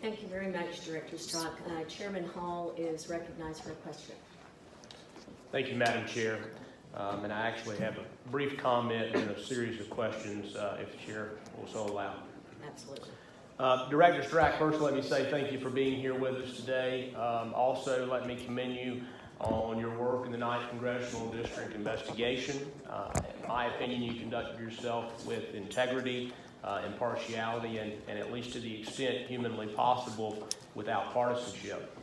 Thank you very much, Director Strach. Chairman Hall is recognized for a question. Thank you, Madam Chair. And I actually have a brief comment and a series of questions, if the Chair will so allow. Absolutely. Director Strach, first let me say thank you for being here with us today. Also, let me commend you on your work in the 9th Congressional District investigation. In my opinion, you conducted yourself with integrity, impartiality, and at least to the extent humanly possible, without partisanship.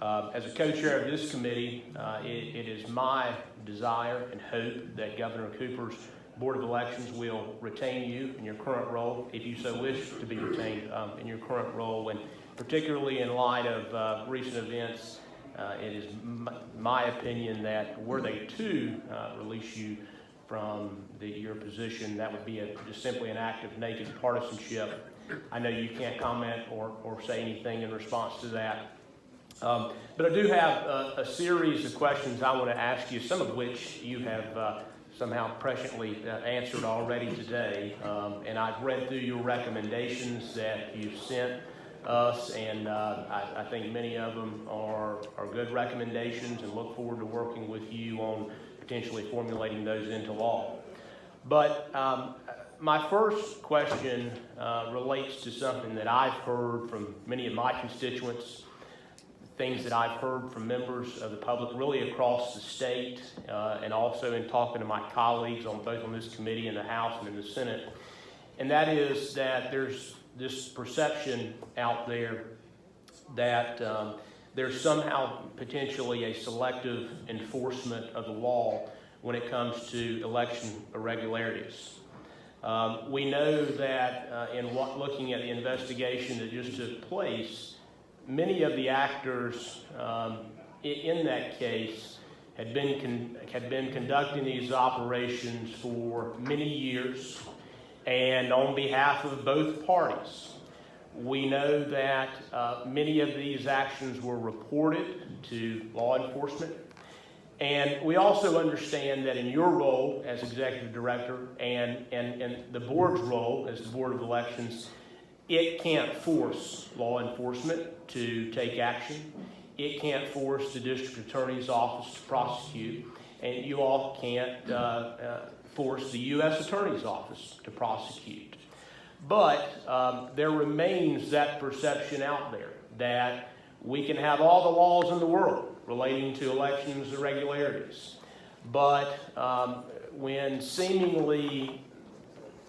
As a co-chair of this committee, it is my desire and hope that Governor Cooper's Board of Elections will retain you in your current role, if you so wish to be retained in your current role, and particularly in light of recent events, it is my opinion that were they to release you from your position, that would be just simply an act of naked partisanship. I know you can't comment or say anything in response to that. But I do have a series of questions I want to ask you, some of which you have somehow presciently answered already today. And I've read through your recommendations that you've sent us, and I think many of them are good recommendations, and look forward to working with you on potentially formulating those into law. But my first question relates to something that I've heard from many of my constituents, things that I've heard from members of the public really across the state, and also in talking to my colleagues both on this committee in the House and in the Senate. And that is that there's this perception out there that there's somehow potentially a selective enforcement of the law when it comes to election irregularities. We know that looking at the investigation that just took place, many of the actors in that case had been conducting these operations for many years and on behalf of both parties. We know that many of these actions were reported to law enforcement. And we also understand that in your role as executive director and the board's role as the Board of Elections, it can't force law enforcement to take action. It can't force the district attorney's office to prosecute. And you all can't force the U.S. Attorney's Office to prosecute. But there remains that perception out there that we can have all the laws in the world relating to elections irregularities. But when seemingly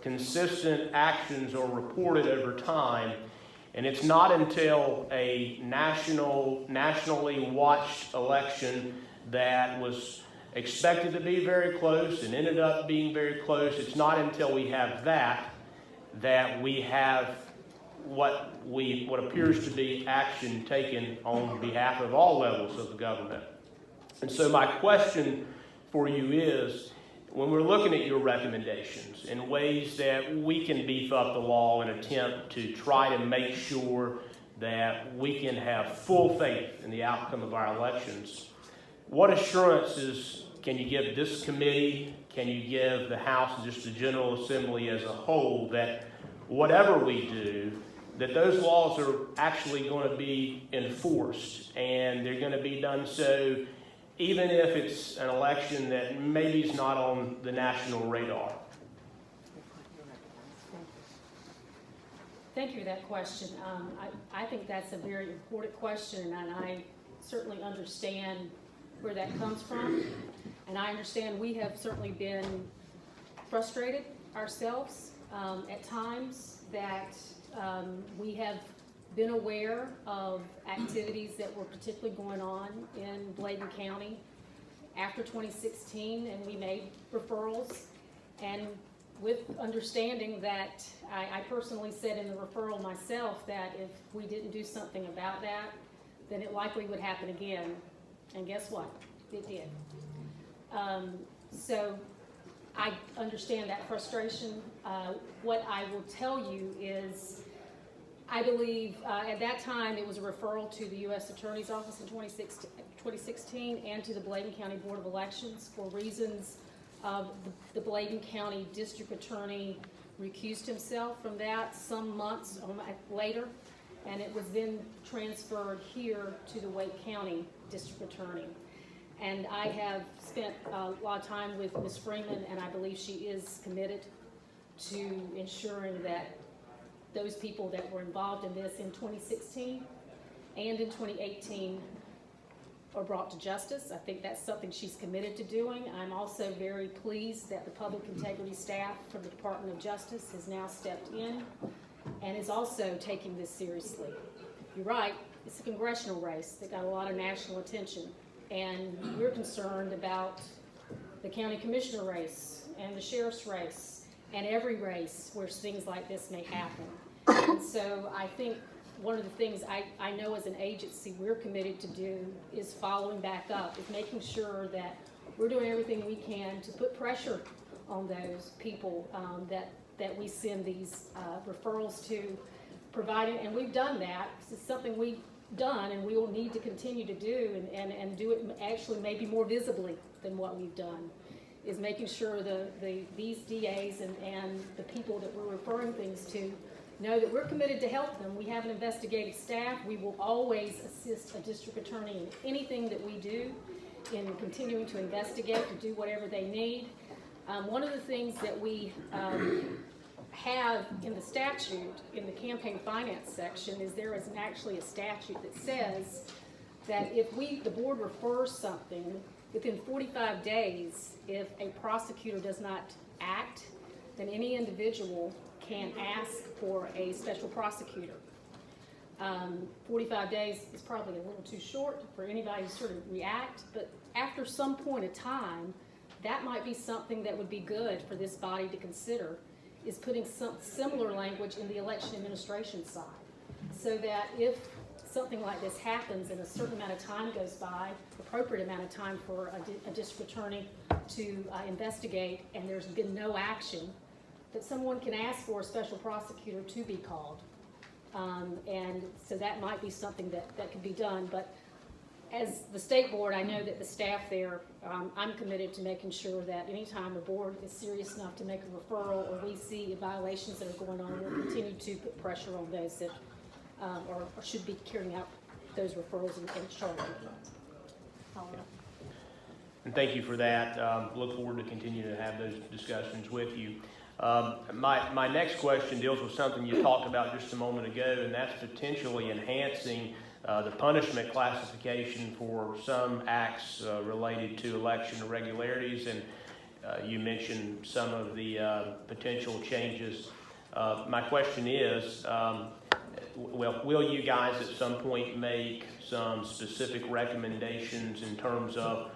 consistent actions are reported over time, and it's not until a nationally watched election that was expected to be very close and ended up being very close, it's not until we have that we have what appears to be action taken on behalf of all levels of the government. And so my question for you is, when we're looking at your recommendations in ways that we can beef up the law and attempt to try to make sure that we can have full faith in the outcome of our elections, what assurances can you give this committee, can you give the House and just the General Assembly as a whole, that whatever we do, that those laws are actually going to be enforced, and they're going to be done so even if it's an election that maybe is not on the national radar? Thank you for that question. I think that's a very important question, and I certainly understand where that comes from. And I understand we have certainly been frustrated ourselves at times that we have been aware of activities that were particularly going on in Bladen County after 2016, and we made referrals, and with understanding that I personally said in the referral myself that if we didn't do something about that, then it likely would happen again. And guess what? It did. So I understand that frustration. What I will tell you is, I believe at that time it was a referral to the U.S. Attorney's Office in 2016 and to the Bladen County Board of Elections for reasons of the Bladen County District Attorney recused himself from that some months later. and it was then transferred here to the Wake County District Attorney. And I have spent a lot of time with Ms. Freeman, and I believe she is committed to ensuring that those people that were involved in this in 2016 and in 2018 are brought to justice. I think that's something she's committed to doing. I'm also very pleased that the public integrity staff from the Department of Justice has now stepped in and is also taking this seriously. You're right, it's a congressional race that got a lot of national attention, and we're concerned about the county commissioner race and the sheriff's race and every race where things like this may happen. And so I think one of the things I know as an agency we're committed to do is following back up, is making sure that we're doing everything we can to put pressure on those people that we send these referrals to, providing, and we've done that. This is something we've done and we will need to continue to do, and do it actually maybe more visibly than what we've done, is making sure these DAs and the people that we're referring things to know that we're committed to help them. We have an investigative staff. We will always assist a district attorney in anything that we do, in continuing to investigate, to do whatever they need. One of the things that we have in the statute, in the campaign finance section, is there is actually a statute that says that if the board refers something, within 45 days, if a prosecutor does not act, then any individual can ask for a special prosecutor. 45 days is probably a little too short for anybody to sort of react, but after some point of time, that might be something that would be good for this body to consider, is putting some similar language in the election administration side, so that if something like this happens and a certain amount of time goes by, appropriate amount of time for a district attorney to investigate, and there's been no action, that someone can ask for a special prosecutor to be called. And so that might be something that could be done. But as the state board, I know that the staff there, I'm committed to making sure that anytime the board is serious enough to make a referral, or we see violations that are going on, we'll continue to put pressure on those that or should be carrying out those referrals and charging them. And thank you for that. Look forward to continuing to have those discussions with you. My next question deals with something you talked about just a moment ago, and that's potentially enhancing the punishment classification for some acts related to election irregularities, and you mentioned some of the potential changes. My question is, will you guys at some point make some specific recommendations in terms of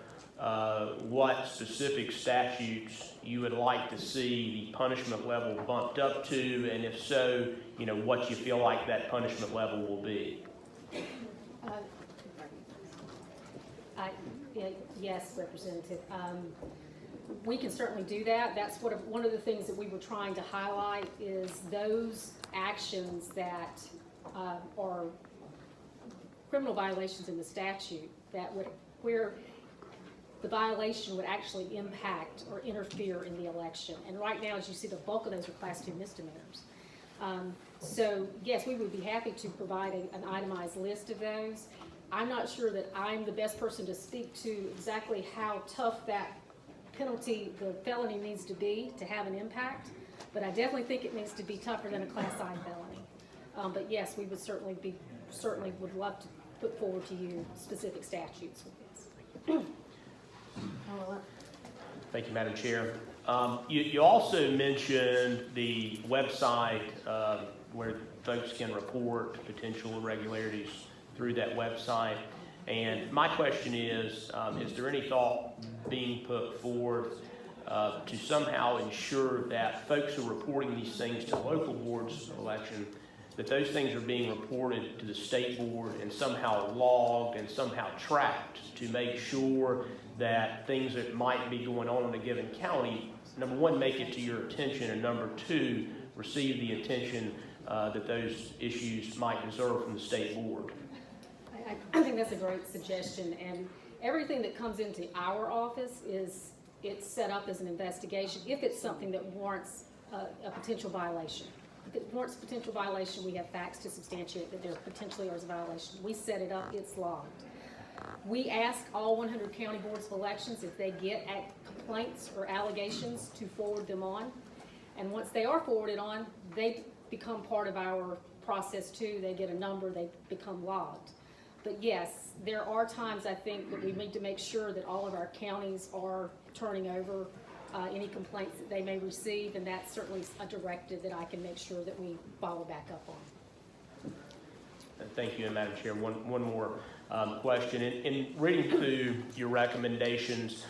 what specific statutes you would like to see the punishment level bumped up to, and if so, what you feel like that punishment level will be? Yes, Representative. We can certainly do that. That's one of the things that we were trying to highlight, is those actions that are criminal violations in the statute where the violation would actually impact or interfere in the election. And right now, as you see, the bulk of those are Class 2 misdemeanors. So yes, we would be happy to provide an itemized list of those. I'm not sure that I'm the best person to speak to exactly how tough that penalty, the felony, needs to be to have an impact, but I definitely think it needs to be tougher than a Class I felony. But yes, we would certainly would love to put forward to you specific statutes with this. Thank you, Madam Chair. You also mentioned the website where folks can report potential irregularities through that website. And my question is there any thought being put forth to somehow ensure that folks who are reporting these things to local boards of election, that those things are being reported to the state board and somehow logged and somehow tracked to make sure that things that might be going on in a given county, number one, make it to your attention, and number two, receive the attention that those issues might deserve from the state board? I think that's a great suggestion, and everything that comes into our office it's set up as an investigation if it's something that warrants a potential violation. warrants a potential violation, we have facts to substantiate that there potentially is a violation. We set it up, it's logged. We ask all 100 county boards of elections if they get complaints or allegations to forward them on. And once they are forwarded on, they become part of our process too. They get a number, they become logged. But yes, there are times I think that we need to make sure that all of our counties are turning over any complaints that they may receive, and that's certainly a directive that I can make sure that we follow back up on. Thank you, Madam Chair. One more question. In reading through your recommendations,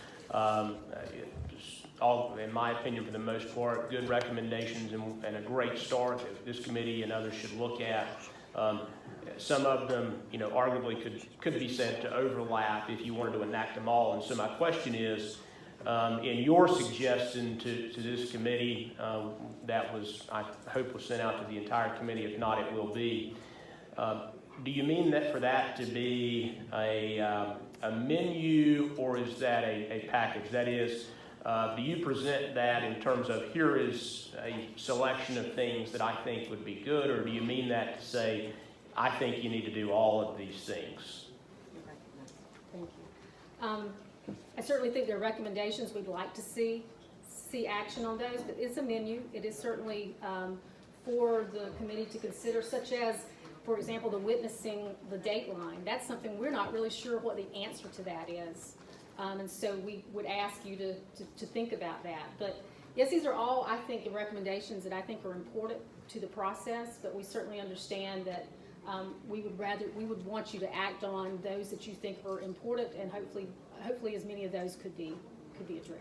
all, in my opinion, for the most part, good recommendations and a great start that this committee and others should look at. Some of them, arguably could be said to overlap if you wanted to enact them all. And so my question is, in your suggestion to this committee, that was, I hope, was sent out to the entire committee. If not, it will be. Do you mean that for that to be a menu, or is that a package? That is, do you present that in terms of here is a selection of things that I think would be good, or do you mean that to say, I think you need to do all of these things? Thank you. I certainly think there are recommendations we'd like to see action on those, but it's a menu. It is certainly for the committee to consider, such as, for example, the witnessing the dateline. That's something we're not really sure what the answer to that is. And so we would ask you to think about that. But yes, these are all, I think, the recommendations that I think are important to the process, but we certainly understand that we would want you to act on those that you think are important, and hopefully as many of those could be addressed.